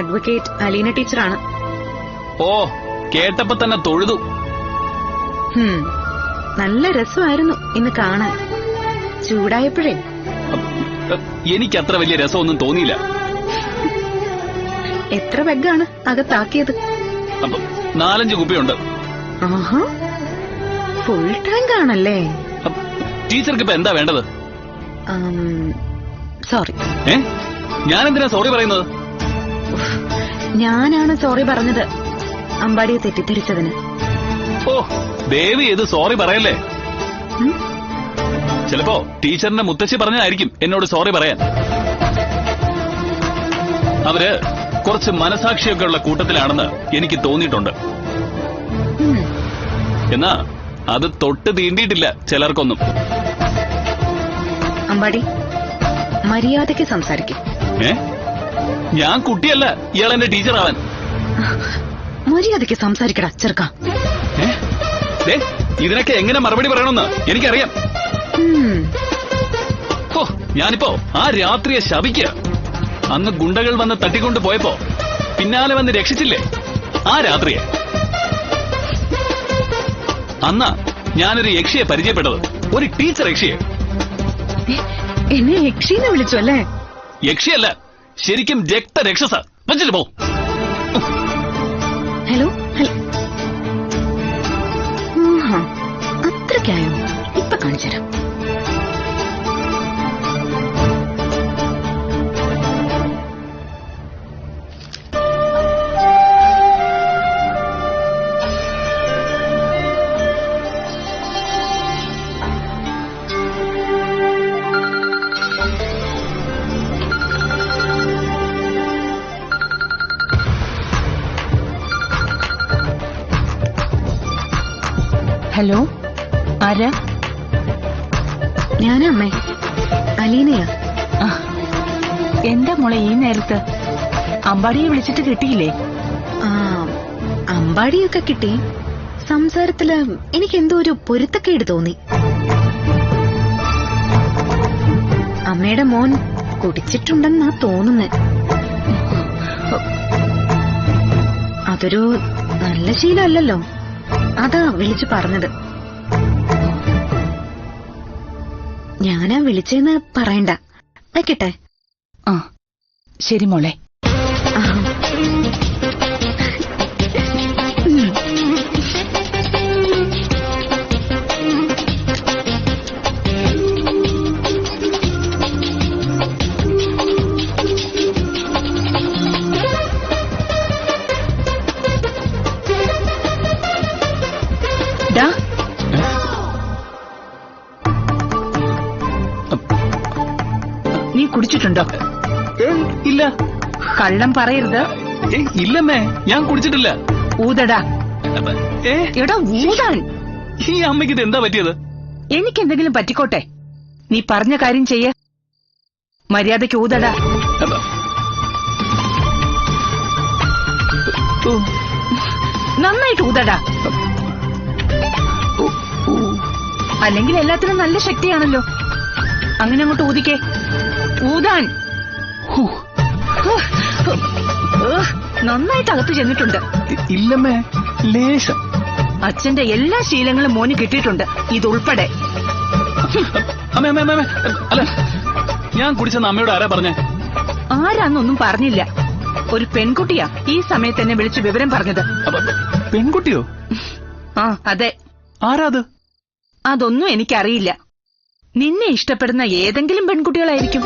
Advocate Aleena ടീച്ചറാണ്. ഓ, കേട്ടപ്പോ തന്നെ തൊഴുതു. നല്ല രസമായിരുന്നു ഇന്ന് കാണാൻ. ചൂടായപ്പോഴേ എനിക്കത്ര വലിയ രസമൊന്നും തോന്നിയില്ല. എത്ര പെഗ്ഗാണ് അകത്താക്കിയത്? 4-5 കുപ്പിയുണ്ട്. ആഹാ, ഫുൾ ടാങ്ക് ആണല്ലേ? ടീച്ചർക്ക് ഇപ്പൊ എന്താ വേണ്ടത്? സോറി. ഞാനെന്തിനാ സോറി പറയുന്നത്? ഞാനാണ് സോറി പറഞ്ഞത്, അമ്പാടിയെ തെറ്റിദ്ധരിച്ചതിന്. ഓ, ദേവി ഇത് സോറി പറയല്ലേ. ചിലപ്പോ ടീച്ചറിന്റെ മുത്തശ്ശി പറഞ്ഞതായിരിക്കും എന്നോട് സോറി പറയാൻ. അവര് കുറച്ച് മനസാക്ഷിയൊക്കെ ഉള്ള കൂട്ടത്തിലാണെന്ന് എനിക്ക് തോന്നിയിട്ടുണ്ട്. എന്നാ അത് തൊട്ട് തീണ്ടിയിട്ടില്ല ചിലർക്കൊന്നും. അമ്പാടി, മര്യാദയ്ക്ക് സംസാരിക്കും. ഞാൻ കുട്ടിയല്ല ഇയാൾ എന്റെ ടീച്ചറാവാൻ. മര്യാദയ്ക്ക് സംസാരിക്കടാ ചെറുക്ക. ഇതിനൊക്കെ എങ്ങനെ മറുപടി പറയണമെന്ന് എനിക്കറിയാം. ഓ, ഞാനിപ്പോ ആ രാത്രിയെ ശപിക്കുക. അന്ന് ഗുണ്ടകൾ വന്ന് തട്ടിക്കൊണ്ട് പോയപ്പോ പിന്നാലെ വന്ന് രക്ഷിച്ചില്ലേ ആ രാത്രിയെ. അന്നാ ഞാനൊരു യക്ഷിയെ പരിചയപ്പെട്ടത്, ഒരു ടീച്ചർ യക്ഷിയെ. എന്നെ യക്ഷിന്ന് വിളിച്ചു അല്ലേ? യക്ഷിയല്ല, ശരിക്കും രക്തരക്ഷസ. വെച്ചിട്ട് പോ. ഹലോ, അത്രയ്ക്കായോ? ഇപ്പൊ കാണിച്ചുതരാം. ഹലോ, ആരാ? ഞാനാ അമ്മേ, അലീനയാ. എന്താ മോളെ ഈ നേരത്ത്? അമ്പാടിയെ വിളിച്ചിട്ട് കിട്ടിയില്ലേ? അമ്പാടിയൊക്കെ കിട്ടി. സംസാരത്തില് എനിക്കെന്തോ ഒരു പൊരുത്തക്കേട് തോന്നി. അമ്മയുടെ മോൻ കുടിച്ചിട്ടുണ്ടെന്നാ തോന്നുന്നേ. അതൊരു നല്ല ശീലമല്ലല്ലോ, അതാ വിളിച്ചു പറഞ്ഞത്. ഞാനാ വിളിച്ചെന്ന് പറയണ്ട, വെക്കട്ടെ. ശരി മോളെ. നീ കുടിച്ചിട്ടുണ്ടോ? ഇല്ല. കള്ളം പറയരുത്. ഇല്ലമ്മേ, ഞാൻ കുടിച്ചിട്ടില്ല. ഊതടാ. എടാ ഊതാൻ. ഈ അമ്മയ്ക്ക് ഇത് എന്താ പറ്റിയത്? എനിക്കെന്തെങ്കിലും പറ്റിക്കോട്ടെ, നീ പറഞ്ഞ കാര്യം ചെയ്യ. മര്യാദയ്ക്ക് ഊതടാ. നന്നായിട്ട് ഊതടാ. അല്ലെങ്കിൽ എല്ലാത്തിനും നല്ല ശക്തിയാണല്ലോ. അങ്ങനെ അങ്ങോട്ട് ഊതിക്കേ. ഊതാൻ. നന്നായിട്ട് അകത്ത് ചെന്നിട്ടുണ്ട്. ഇല്ലമ്മേ, ലേശം. അച്ഛന്റെ എല്ലാ ശീലങ്ങളും മോന് കിട്ടിയിട്ടുണ്ട്, ഇതുൾപ്പെടെ. അല്ല, ഞാൻ കുടിച്ചെന്ന് അമ്മയോട് ആരാ പറഞ്ഞേ? ആരാന്നൊന്നും പറഞ്ഞില്ല. ഒരു പെൺകുട്ടിയാ ഈ സമയത്ത് എന്നെ വിളിച്ച് വിവരം പറഞ്ഞത്. പെൺകുട്ടിയോ? അതെ. ആരാത്? അതൊന്നും എനിക്കറിയില്ല. നിന്നെ ഇഷ്ടപ്പെടുന്ന ഏതെങ്കിലും പെൺകുട്ടികളായിരിക്കും.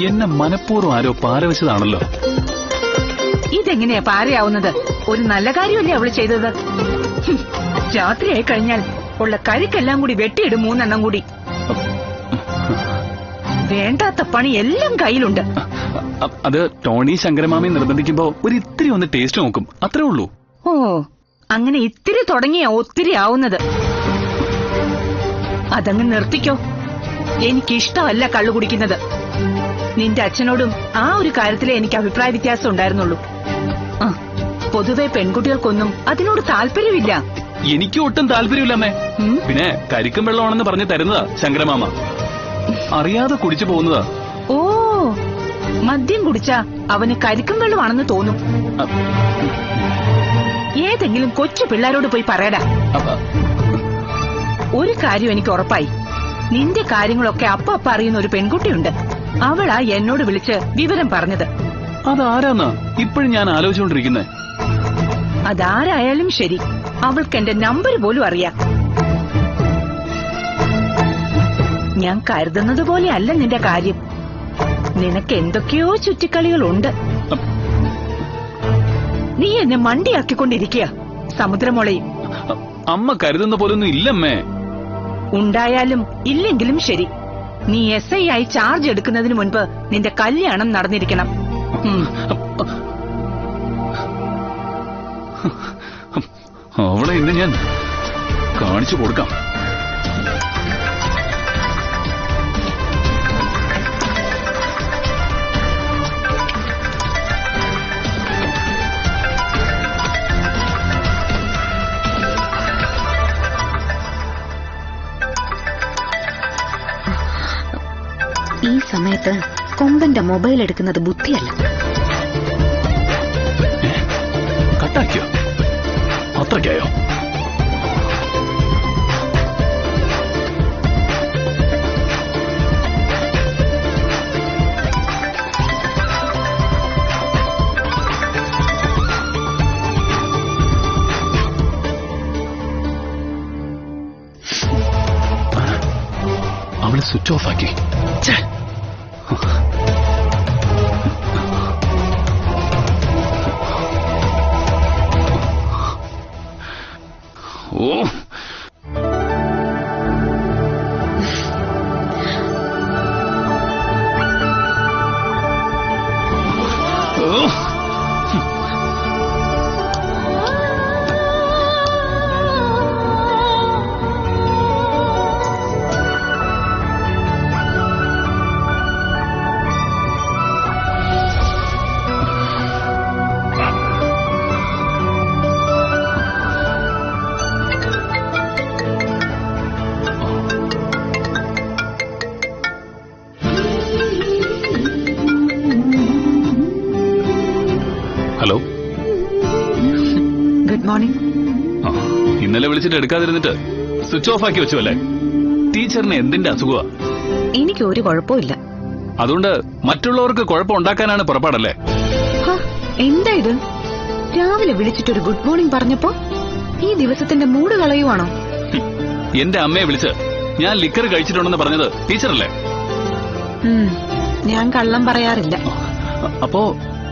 എന്നെ മനഃപൂർവ്വം ആരോ പാരവശതാണല്ലോ. ഇതെങ്ങനെയാ പാരയാവുന്നത്? ഒരു നല്ല കാര്യമല്ലേ അവള് ചെയ്തത്? രാത്രിയായി കഴിഞ്ഞാൽ ഉള്ള കരുക്കെല്ലാം കൂടി വെട്ടിയിടും 3 എണ്ണം കൂടി. വേണ്ടാത്ത പണി എല്ലാം കയ്യിലുണ്ട്. അത് ടോണി ശങ്കരമാമി നിർബന്ധിക്കുമ്പോ ഒരു ഇത്തിരി ഒന്ന് ടേസ്റ്റ് നോക്കും, അത്രേ ഉള്ളൂ. ഓ, അങ്ങനെ ഇത്തിരി തുടങ്ങിയ ഒത്തിരി ആവുന്നത്. അതങ്ങ് നിർത്തിക്കോ. എനിക്കിഷ്ടമല്ല കള്ളു കുടിക്കുന്നത്. നിന്റെ അച്ഛനോടും ആ ഒരു കാര്യത്തിലേ എനിക്ക് അഭിപ്രായ വ്യത്യാസം ഉണ്ടായിരുന്നുള്ളൂ. പൊതുവെ പെൺകുട്ടികൾക്കൊന്നും അതിനോട് താല്പര്യമില്ല. എനിക്ക് ഒട്ടും താല്പര്യമില്ലമ്മേ. പിന്നെ കരിക്കും വെള്ളമാണെന്ന് പറഞ്ഞ് തരുന്നതാ ശങ്കരമാമ. അറിയാതെ കുടിച്ചു പോകുന്നതാ. ഓ, മദ്യം കുടിച്ചാ അവന് കരിക്കും വെള്ളമാണെന്ന് തോന്നും. ഏതെങ്കിലും കൊച്ചു പിള്ളേരോട് പോയി പറയടാ. ഒരു കാര്യം എനിക്ക് ഉറപ്പായി, നിന്റെ കാര്യങ്ങളൊക്കെ അപ്പ അറിയുന്ന ഒരു പെൺകുട്ടിയുണ്ട്. അവളാ എന്നോട് വിളിച്ച് വിവരം പറഞ്ഞത്. അതാരാന്നാ ഇപ്പോഴും ഞാൻ ആലോചിച്ചുകൊണ്ടിരിക്കുന്നേ. അതാരായാലും ശരി, അവൾക്ക് എന്റെ നമ്പർ പോലും അറിയാം. ഞാൻ കരുതുന്നത് പോലെ അല്ല നിന്റെ കാര്യം. നിനക്ക് എന്തൊക്കെയോ ചുറ്റിക്കളികളുണ്ട്. നീ എന്നെ മണ്ടിയാക്കിക്കൊണ്ടിരിക്കുക സമുദ്രമോളയും. അമ്മ കരുതുന്ന പോലൊന്നും ഇല്ലമ്മേ. ഉണ്ടായാലും ഇല്ലെങ്കിലും ശരി, നീ SI ആയി ചാർജ് എടുക്കുന്നതിന് മുൻപ് നിന്റെ കല്യാണം നടന്നിരിക്കണം. അവളെ ഇന്ന് ഞാൻ കാണിച്ചു കൊടുക്കാം. ഈ സമയത്ത് കൊമ്പന്റെ മൊബൈൽ എടുക്കുന്നത് ബുദ്ധിയല്ല. കട്ടാക്കിയോ? അത്രയ്ക്കായോ? അവള് സ്വിച്ച് ഓഫ് ആക്കി. ഓ, ഹലോ, ഗുഡ് മോർണിംഗ്. ഇന്നലെ വിളിച്ചിട്ട് എടുക്കാതിരുന്നിട്ട് സ്വിച്ച് ഓഫ് ആക്കി വെച്ചു അല്ലേ? ടീച്ചറിന് എന്തിന്റെ അസുഖമാ? എനിക്ക് ഒരു കുഴപ്പമില്ല. അതുകൊണ്ട് മറ്റുള്ളവർക്ക് കുഴപ്പം ഉണ്ടാക്കാനാണ് പുറപ്പാടല്ലേ? എന്താ ഇത്? രാവിലെ വിളിച്ചിട്ടൊരു ഗുഡ് മോർണിംഗ് പറഞ്ഞപ്പോ ഈ ദിവസത്തിന്റെ മൂഡ് കളയുവാണോ? എന്റെ അമ്മയെ വിളിച്ച് ഞാൻ ലിക്കർ കഴിച്ചിട്ടുണ്ടെന്ന് പറഞ്ഞത് ടീച്ചറല്ലേ? ഞാൻ കള്ളം പറയാറില്ല. അപ്പോ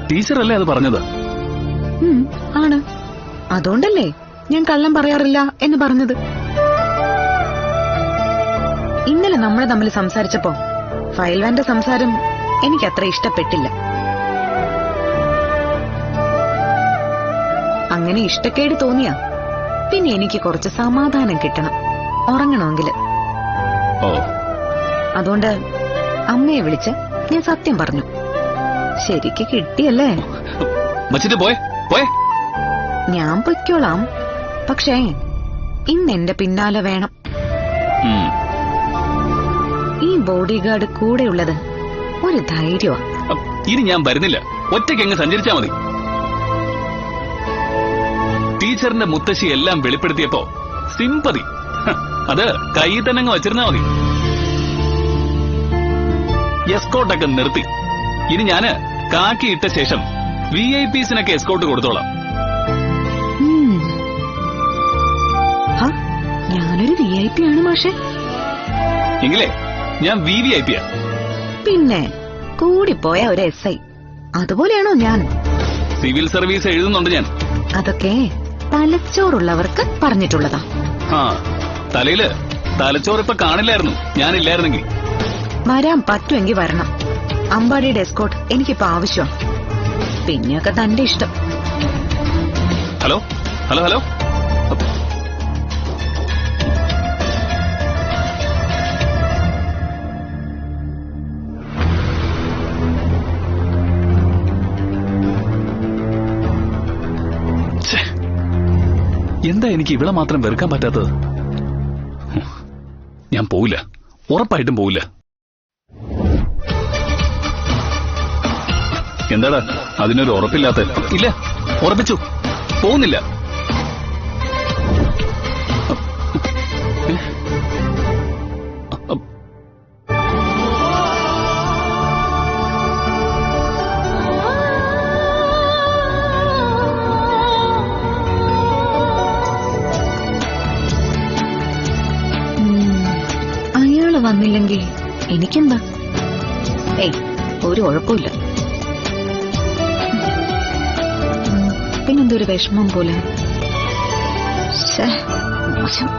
ടീച്ചറല്ലേ അത് പറഞ്ഞത്? ആണ്. അതുകൊണ്ടല്ലേ ഞാൻ കള്ളം പറയാറില്ല എന്ന് പറഞ്ഞത്. ഇന്നലെ നമ്മൾ തമ്മിൽ സംസാരിച്ചപ്പോ ഫയൽവാന്റെ സംസാരം എനിക്ക് അത്ര ഇഷ്ടപ്പെട്ടില്ല. അങ്ങനെ ഇഷ്ടക്കേട് തോന്നിയാ പിന്നെ എനിക്ക് കുറച്ച് സമാധാനം കിട്ടണം, ഉറങ്ങണമെങ്കില്. അതുകൊണ്ട് അമ്മയെ വിളിച്ച് ഞാൻ സത്യം പറഞ്ഞു. ശരിക്ക് കിട്ടിയല്ലേ? ഞാൻ പൊയ്ക്കോളാം, പക്ഷേ ഇന്ന് എന്റെ പിന്നാലെ വേണം. ഈ ബോഡി ഗാർഡ് കൂടെയുള്ളത് ഒരു ധൈര്യമാ. ഇനി ഞാൻ വരുന്നില്ല, ഒറ്റയ്ക്ക് അങ്ങ് സഞ്ചരിച്ചാ മതി. ടീച്ചറിന്റെ മുത്തശ്ശി എല്ലാം വെളിപ്പെടുത്തിയപ്പോ സിമ്പതി അത് കൈ തന്നെ അങ്ങ് വച്ചിരുന്നാ മതി. എസ്കോട്ടൊക്കെ നിർത്തി. ഇനി ഞാന് കാക്കി ഇട്ട ശേഷം VIPസിനൊക്കെ എസ്കോട്ട് കൊടുത്തോളാം. ഞാനൊരു VIP ആണ് മാഷെ. എങ്കിലേ ഞാൻ VVIP യാ. പിന്നെ കൂടിപ്പോയ ഒരു SI. അതുപോലെയാണോ ഞാൻ? സിവിൽ സർവീസ് എഴുതുന്നുണ്ട് ഞാൻ. അതൊക്കെ തലച്ചോറുള്ളവർക്ക് പറഞ്ഞിട്ടുള്ളതാ. തലയില് തലച്ചോറ് ഇപ്പൊ കാണില്ലായിരുന്നു ഞാനില്ലായിരുന്നെങ്കിൽ. വരാൻ പറ്റുമെങ്കിൽ വരണം. അമ്പാടിയുടെ എസ്കോട്ട് എനിക്കിപ്പോ ആവശ്യമാണ്. പിന്നെയൊക്കെ തന്റെ ഇഷ്ടം. Hello hello hello. എന്താ എനിക്ക് ഇവിടെ മാത്രം വെറുക്കാൻ പറ്റാത്തത്? ഞാൻ പോവില്ല, ഉറപ്പായിട്ടും പോവില്ല. എന്താടാ അതിനൊരു ഉറപ്പില്ലാത്ത? ഇല്ല, ഉറപ്പിച്ചു, പോകുന്നില്ല. അയാള് വന്നില്ലെങ്കിൽ എനിക്കെന്താ? ഏയ്, ഒരു ഉഴപ്പില്ല. പിന്നെന്തൊരു വിഷമം പോലെ. മോശം.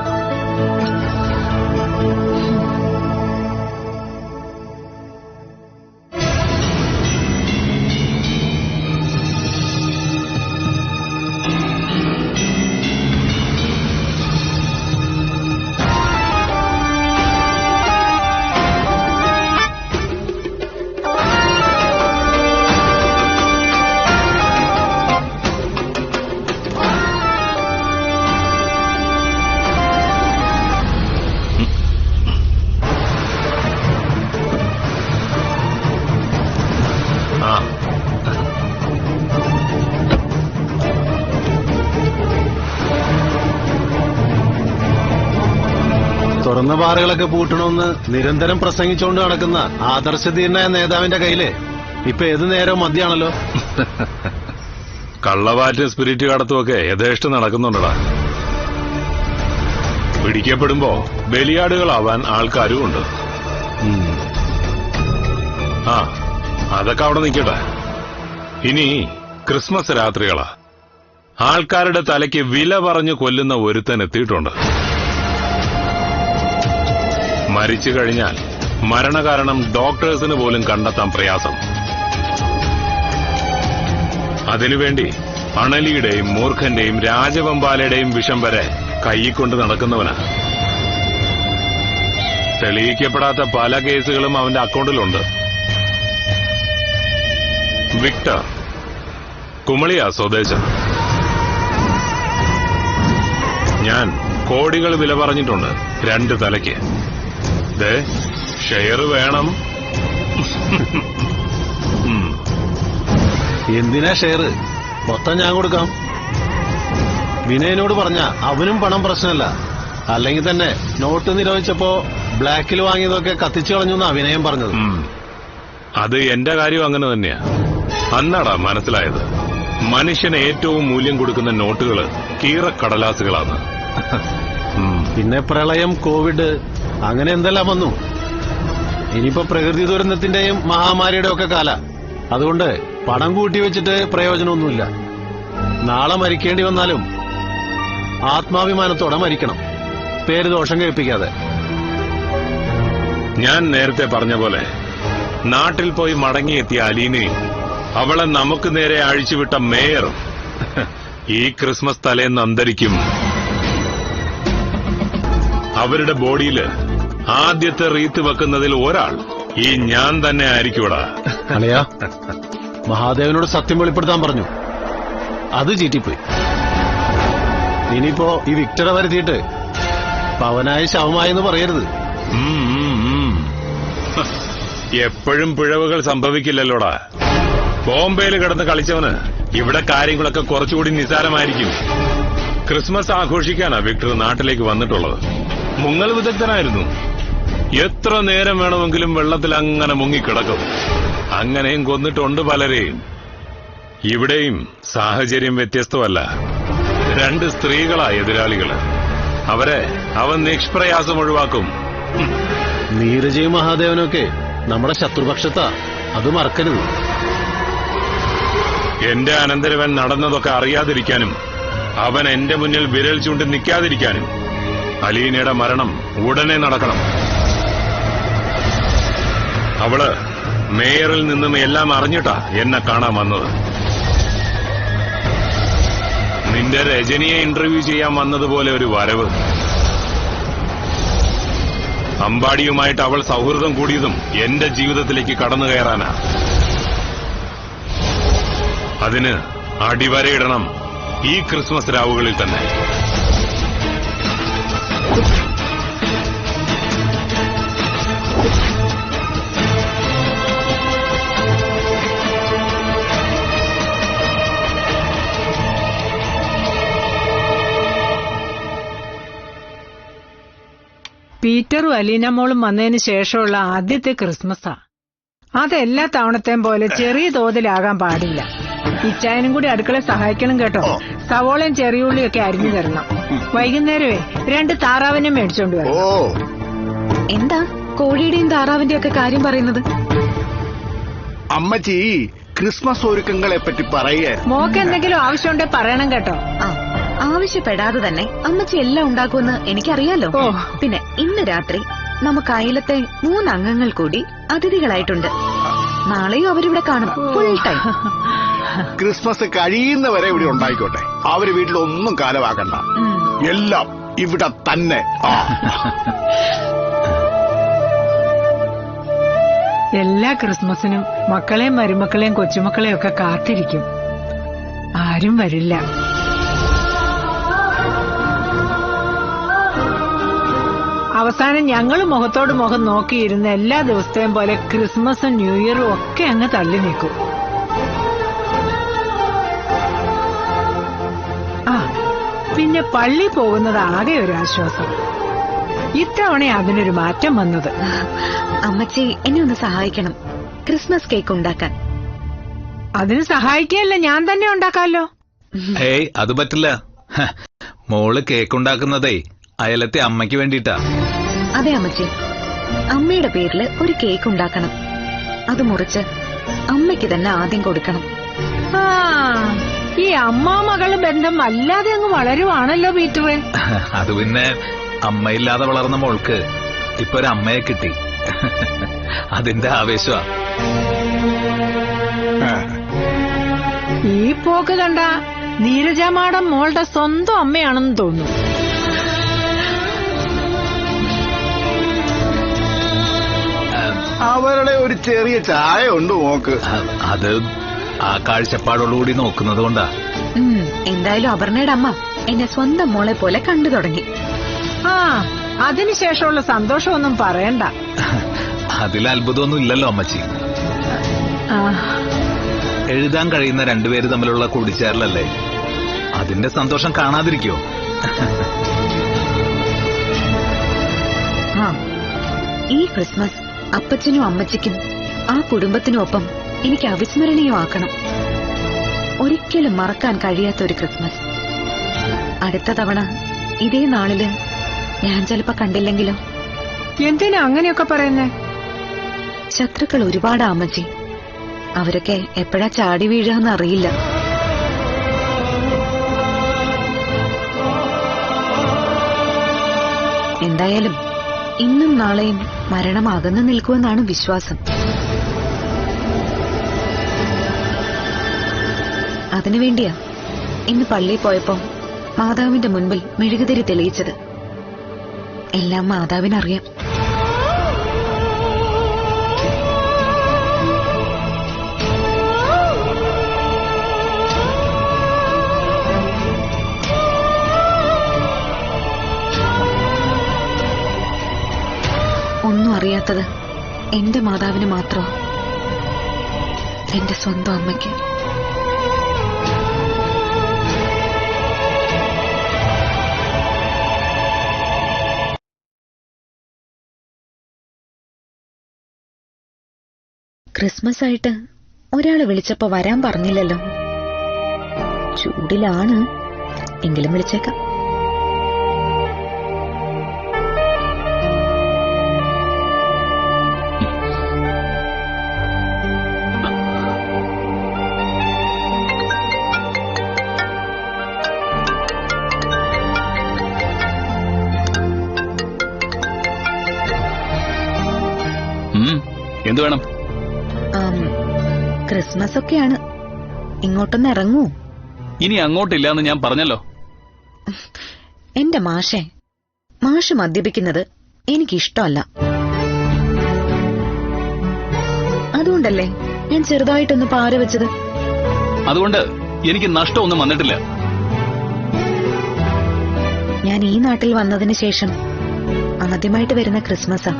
തുറന്ന ബാറുകളൊക്കെ പൂട്ടണമെന്ന് നിരന്തരം പ്രസംഗിച്ചുകൊണ്ട് നടക്കുന്ന ആദർശധീരനായ നേതാവിന്റെ കയ്യില് ഇപ്പൊ ഏതു നേരവും മദ്യാണല്ലോ. കള്ളവാറ്റ് സ്പിരിറ്റ് കടത്തുമൊക്കെ യഥേഷ്ടം നടക്കുന്നുണ്ടടാ. പിടിക്കപ്പെടുമ്പോ ബലിയാടുകളാവാൻ ആൾക്കാരുമുണ്ട്. ആ, അതൊക്കെ അവിടെ നിൽക്കട്ടെ. ഇനി ക്രിസ്മസ് രാത്രികളാ. ആൾക്കാരുടെ തലയ്ക്ക് വില പറഞ്ഞു കൊല്ലുന്ന ഒരുത്തൻ എത്തിയിട്ടുണ്ട്. മരിച്ചു കഴിഞ്ഞാൽ മരണകാരണം ഡോക്ടേഴ്സിന് പോലും കണ്ടെത്താൻ പ്രയാസം. അതിനുവേണ്ടി അണലിയുടെയും മൂർഖന്റെയും രാജവെമ്പാലയുടെയും വിഷം വരെ കൈക്കൊണ്ട് നടക്കുന്നവനാ. തെളിയിക്കപ്പെടാത്ത പല കേസുകളും അവന്റെ അക്കൗണ്ടിലുണ്ട്. വിക്ടർ, കുമളിയാ സ്വദേശം. ഞാൻ കോടികൾ വില പറഞ്ഞിട്ടുണ്ട് 2 തലയ്ക്ക്. ഷെയർ വേണം. എന്തിനാ ഷെയർ? മൊത്തം ഞാൻ കൊടുക്കാം. വിനയനോട് പറഞ്ഞ അവനും പണം പ്രശ്നമല്ല. അല്ലെങ്കിൽ തന്നെ നോട്ട് നിരോധിച്ചപ്പോ ബ്ലാക്കിൽ വാങ്ങിയതൊക്കെ കത്തിച്ചു കളഞ്ഞു എന്നാ വിനയം പറഞ്ഞത്. അത് എന്റെ കാര്യം അങ്ങനെ തന്നെയാ. അന്നാടാ മനസ്സിലായത് മനുഷ്യന് ഏറ്റവും മൂല്യം കൊടുക്കുന്ന നോട്ടുകള് കീറക്കടലാസുകളാണ്. പിന്നെ പ്രളയം, കോവിഡ്, അങ്ങനെ എന്തെല്ലാം വന്നു. ഇനിയിപ്പോ പ്രകൃതി ദുരന്തത്തിന്റെയും മഹാമാരിയുടെ ഒക്കെ കാല. അതുകൊണ്ട് പണം കൂട്ടി വെച്ചിട്ട് പ്രയോജനമൊന്നുമില്ല. നാളെ മരിക്കേണ്ടി വന്നാലും ആത്മാഭിമാനത്തോടെ മരിക്കണം, പേര് ദോഷം കേൾപ്പിക്കാതെ. ഞാൻ നേരത്തെ പറഞ്ഞ പോലെ നാട്ടിൽ പോയി മടങ്ങിയെത്തിയ അലീനയും അവളെ നമുക്ക് നേരെ അഴിച്ചുവിട്ട മേയറും ഈ ക്രിസ്മസ് തലേന്ന് അന്തരിക്കും. അവരുടെ ബോഡിയില് ആദ്യത്തെ റീത്ത് വെക്കുന്നതിൽ ഒരാൾ ഈ ഞാൻ തന്നെ ആയിരിക്കൂടാ. അളിയാ, മഹാദേവനോട് സത്യം വെളിപ്പെടുത്താൻ പറഞ്ഞു, അത് ചീറ്റിപ്പോയി. ഇനിയിപ്പോ ഈ വിക്ടറെ വരുത്തിയിട്ട് പവനായ ശവമായെന്ന് പറയരുത്. എപ്പോഴും പിഴവുകൾ സംഭവിക്കില്ലല്ലോടാ. ബോംബെയിൽ കിടന്ന് കളിച്ചവന് ഇവിടെ കാര്യങ്ങളൊക്കെ കുറച്ചുകൂടി നിസ്സാരമായിരിക്കും. ക്രിസ്മസ് ആഘോഷിക്കാനാ വിക്ടർ നാട്ടിലേക്ക് വന്നിട്ടുള്ളത്. മുങ്ങൽ വിദഗ്ധനായിരുന്നു. എത്ര നേരം വേണമെങ്കിലും വെള്ളത്തിൽ അങ്ങനെ മുങ്ങിക്കിടക്കും. അങ്ങനെയും കൊന്നിട്ടുണ്ട് പലരെയും. ഇവിടെയും സാഹചര്യം വ്യത്യസ്തമല്ല. 2 സ്ത്രീകളാ എതിരാളികള്. അവരെ അവൻ നിഷ്പ്രയാസം ഒഴിവാക്കും. നീരജയും മഹാദേവനൊക്കെ നമ്മുടെ ശത്രുപക്ഷത്താ, അത് മറക്കരുത്. എന്റെ അനന്തരവൻ നടന്നതൊക്കെ അറിയാതിരിക്കാനും അവൻ എന്റെ മുന്നിൽ വിരൽ ചൂണ്ടി നിൽക്കാതിരിക്കാനും അലീനയുടെ മരണം ഉടനെ നടക്കണം. അവള് മേയറിൽ നിന്നും എല്ലാം അറിഞ്ഞിട്ടാ എന്നെ കാണാൻ വന്നത്. നിന്റെ രജനിയെ ഇന്റർവ്യൂ ചെയ്യാൻ വന്നതുപോലെ ഒരു വരവ്. അമ്പാടിയുമായിട്ട് അവൾ സൗഹൃദം കൂടിയതും എന്റെ ജീവിതത്തിലേക്ക് കടന്നു കയറാനാ. അതിന് അടിവരയിടണം ഈ ക്രിസ്മസ് രാവുകളിൽ തന്നെ. പീറ്ററും അലീന മോളും വന്നതിന് ശേഷമുള്ള ആദ്യത്തെ ക്രിസ്മസാ. അതെല്ലാ തവണത്തെയും പോലെ ചെറിയ തോതിലാകാൻ പാടില്ല. ഇച്ചായനും കൂടി അടുക്കള സഹായിക്കണം കേട്ടോ. സവോളയും ചെറിയുള്ളിയൊക്കെ അരിഞ്ഞു തരണം. വൈകുന്നേരമേ 2 താറാവിനെ മേടിച്ചോണ്ട് വരണം. എന്താ കോഴിയുടെയും താറാവിന്റെയും ഒക്കെ കാര്യം പറയുന്നത്? അമ്മച്ചി ക്രിസ്മസ് ഒരുക്കങ്ങളെ പറ്റി പറയേ. മോക്ക് എന്തെങ്കിലും ആവശ്യമുണ്ടെ പറയണം കേട്ടോ. ആ, ആവശ്യപ്പെടാതെ തന്നെ അമ്മച്ചി എല്ലാം ഉണ്ടാക്കുമെന്ന് എനിക്കറിയാലോ. ഓ. പിന്നെ ഇന്ന് രാത്രി നമുക്ക് അയലത്തെ 3 അംഗങ്ങൾ കൂടി അതിഥികളായിട്ടുണ്ട്. നാളെയും അവരിവിടെ കാണും ഫുൾ ടൈം. ക്രിസ്മസ് കഴിയുന്നവരെ ഇവിടെ ഉണ്ടായിക്കോട്ടെ. അവര് വീട്ടിലൊന്നും കാലമാക്കണ്ട. എല്ലാം ഇവിടെ തന്നെ. എല്ലാ ക്രിസ്മസിനും മക്കളെയും മരുമക്കളെയും കൊച്ചുമക്കളെയും ഒക്കെ കാത്തിരിക്കും. ആരും വരില്ല. അവസാനം ഞങ്ങള് മുഖത്തോട് മുഖം നോക്കിയിരുന്ന എല്ലാ ദിവസത്തെയും പോലെ ക്രിസ്മസും ന്യൂ ഇയറും ഒക്കെ അങ്ങ് തള്ളി നീക്കും. ആ, പിന്നെ പള്ളി പോകുന്നത് ആകെ ഒരു ആശ്വാസം. ഇത്തവണ അതിനൊരു മാറ്റം വന്നത്. അമ്മച്ചി എന്നെ ഒന്ന് സഹായിക്കണം ക്രിസ്മസ് കേക്ക് ഉണ്ടാക്കാൻ. അതിന് സഹായിക്കുകയല്ല, ഞാൻ തന്നെ ഉണ്ടാക്കാമല്ലോ. ഏയ് അത് പറ്റില്ല. മോള് കേക്ക് ഉണ്ടാക്കുന്നതേ അയലത്തെ അമ്മയ്ക്ക് വേണ്ടിട്ടാ. അതെ അമ്മച്ചി, അമ്മയുടെ പേരിൽ ഒരു കേക്ക് ഉണ്ടാക്കണം. അത് മുറിച്ച് അമ്മയ്ക്ക് തന്നെ ആദ്യം കൊടുക്കണം. ആ, ഈ അമ്മ മകള് ബന്ധം വല്ലാതെ അങ്ങ് വളരുവാണല്ലോ പീറ്ററെ. അത് പിന്നെ അമ്മയില്ലാതെ വളർന്ന മോൾക്ക് ഇപ്പൊ ഒരു അമ്മയെ കിട്ടി. അതിന്റെ ആവേശമാ. ഈ പോക്ക് കണ്ട നീരജ മാഡം മോളുടെ സ്വന്തം അമ്മയാണെന്ന് തോന്നുന്നു. അവരുടെ ഒരു ചെറിയ ചായ ഉണ്ട് നോക്ക്. അത് ആ കാഴ്ചപ്പാടോടുകൂടി നോക്കുന്നത് കൊണ്ടാ. എന്തായാലും അപർണയുടെ അമ്മ എന്നെ സ്വന്തം മോളെ പോലെ കണ്ടു തുടങ്ങി. ആ, അതിനുശേഷമുള്ള സന്തോഷമൊന്നും പറയണ്ട. അതിൽ അത്ഭുതമൊന്നും ഇല്ലല്ലോ അമ്മച്ചി. ആ, എഴുതാൻ കഴിയുന്ന രണ്ടുപേര് തമ്മിലുള്ള കൂടിച്ചേരലല്ലേ, അതിന്റെ സന്തോഷം കാണാതിരിക്കോ? ആ, ഈ ക്രിസ്മസ് അപ്പച്ചനും അമ്മച്ചിക്കും ആ കുടുംബത്തിനൊപ്പം എനിക്ക് അവിസ്മരണീയമാക്കണം. ഒരിക്കലും മറക്കാൻ കഴിയാത്ത ഒരു ക്രിസ്മസ്. അടുത്ത തവണ ഇതേ നാളില് ഞാൻ ചിലപ്പോ കണ്ടില്ലെങ്കിലോ? എന്തിനാ അങ്ങനെയൊക്കെ പറയുന്നേ? ശത്രുക്കൾ ഒരുപാടാ അമ്മച്ചി. അവരൊക്കെ എപ്പോഴാ ചാടി വീഴാന്ന് അറിയില്ല. എന്തായാലും ഇന്നും നാളെയും മരണം അകന്നു നിൽക്കുമെന്നാണ് വിശ്വാസം. അതിനുവേണ്ടിയാ ഇന്ന് പള്ളിയിൽ പോയപ്പോ മാതാവിന്റെ മുൻപിൽ മെഴുകുതിരി തെളിയിച്ചത്. എല്ലാം മാതാവിനറിയാം. ഒന്നും അറിയാത്തത് എന്റെ മാതാവിന് മാത്രമോ, എന്റെ സ്വന്തം അമ്മയ്ക്ക്. ക്രിസ്മസ് ആയിട്ട് ഒരാള് വിളിച്ചപ്പോ വരാൻ പറഞ്ഞില്ലല്ലോ. ചൂടിലാണ്, എങ്കിലും വിളിച്ചേക്കാം. എന്ത് വേണം? ക്രിസ്മസ് ഒക്കെയാണ്, ഇങ്ങോട്ടൊന്ന് ഇറങ്ങൂ. ഇനി അങ്ങോട്ടില്ലാന്ന് ഞാൻ പറഞ്ഞല്ലോ. എന്റെ മാഷ് മദ്യപിക്കുന്നത് എനിക്കിഷ്ടമല്ല. അതുകൊണ്ടല്ലേ ഞാൻ ചെറുതായിട്ടൊന്ന് പാര വെച്ചത്. അതുകൊണ്ട് എനിക്ക് നഷ്ടമൊന്നും വന്നിട്ടില്ല. ഞാൻ ഈ നാട്ടിൽ വന്നതിന് ശേഷം ആദ്യമായിട്ട് വരുന്ന ക്രിസ്മസാ.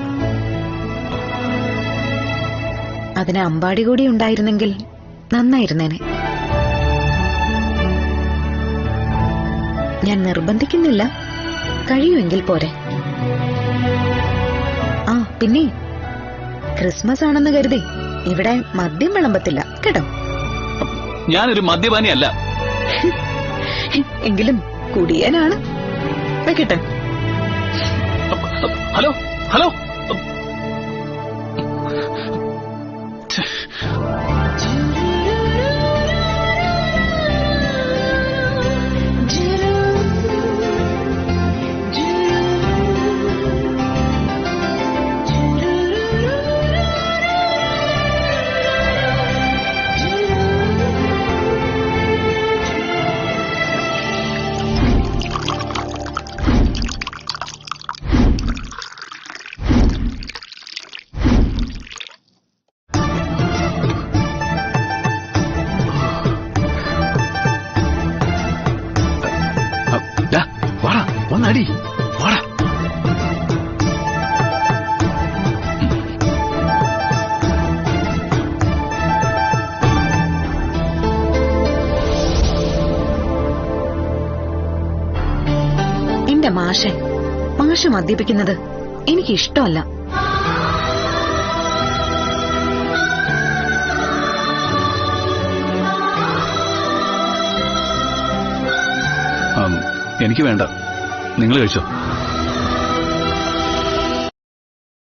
അതിന് അമ്പാടി കൂടി ഉണ്ടായിരുന്നെങ്കിൽ നന്നായിരുന്നേനെ. ഞാൻ നിർബന്ധിക്കുന്നില്ല, കഴിയുമെങ്കിൽ പോരെ. ആ പിന്നെ ക്രിസ്മസ് ആണെന്ന് കരുതി ഇവിടെ മദ്യം വിളമ്പത്തില്ല കേട്ടോ. ഞാനൊരു മദ്യപാനിയല്ല. എങ്കിലും കുടിയനാണ്. വെക്കട്ടെ. Hello hello. വാടാ വന്നടി വാടാ. എന്റെ മാഷ് മദ്യപിക്കുന്നത് എനിക്കിഷ്ടമല്ല. എനിക്ക് വേണ്ട, നിങ്ങൾ കഴിച്ചോ.